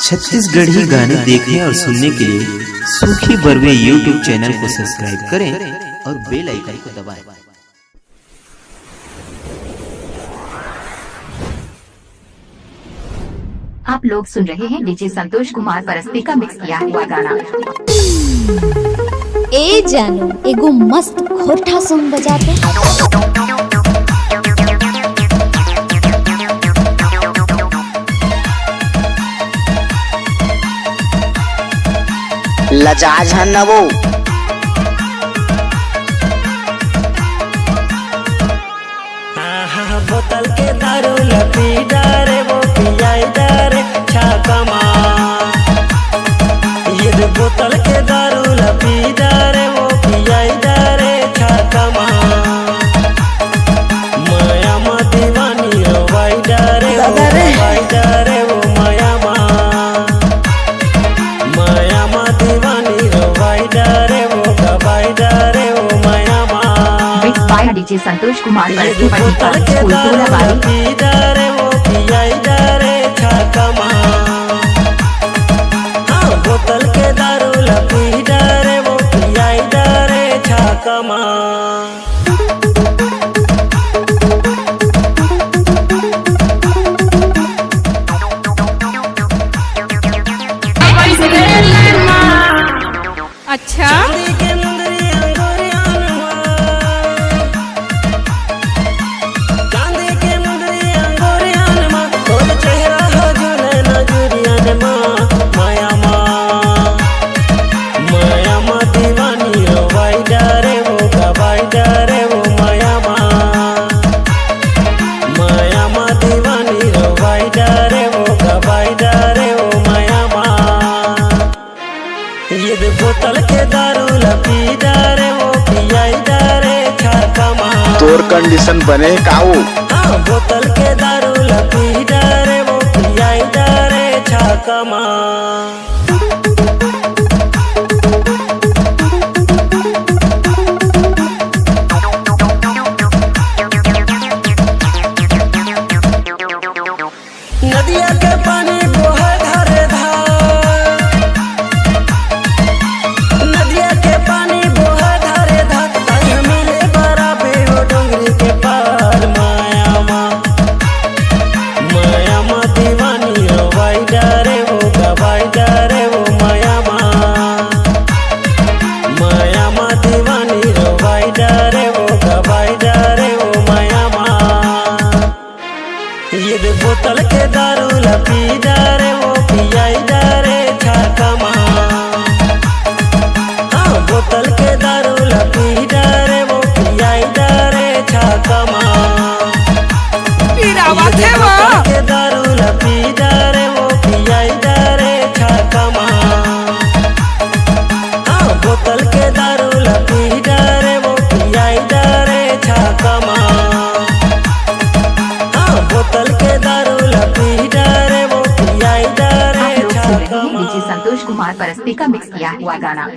छत्तीसगढ़ी गाने देखने और सुनने के लिए सूखी बरवे यूट्यूब चैनल को सब्सक्राइब करें और बेल आइकन को दबाएं। आप लोग सुन रहे हैं डीजे संतोष कुमार परस्ती का मिक्स किया हुआ गाना। ए जानो एगो मस्त खोटा सॉन्ग बजाते। लजाज है न वो बोतल के दारू लपी डारे वो पियाई डारे छाकमा। ये बोतल के दारू लपी डारे वो पियाई डारे छाकमा। माया मा दीवानी रोवाई डारे रोवाई डारे वो माया मा। माया मा दीवानी रोवाई डारे वो गवाई डारे वो माया मा। Mix by DJ Santosh Kumar परस्ती बोतल के दारू लपी डारे वो पियाई डारे छाकमा। हाँ बोतल के दारू लपी डारे वो पियाई डारे छाकमा। अच्छा बोतल के दारू लपी डारे वो पियाई डारे छाकमा। तोर कंडीशन बने काऊ। हाँ बोतल के दारू लपी डारे वो पियाई डारे छाकमा। नदिया के पानी बोहे धारे धार। नदिया के पानी बोहे धारे धार। ताई मिले बराबे वो डोंगरी के पार। माया मा दीवानी रोवाई डारे वो गवाई डारे वो माया मा। माया मा दीवानी रोवाई डारे वो गवाई डारे वो माया मा। ये बोतल के दारू लपी डारे वो पियाई डारे छाकमा। हाँ बोतल के दारू लपी डारे वो पियाई डारे छाकमा। बोतल के दारू लपी डारे वो पियाई डारे छाकमा। हाँ बोतल के दारू लपी डारे वो पियाई डारे छाकमा। बोतल के दारू लपी डारे वो पियाई डारे आप लोग सुन रहे हैं छाकमा। डीजे संतोष कुमार परस्ती का मिक्स किया हुआ गाना।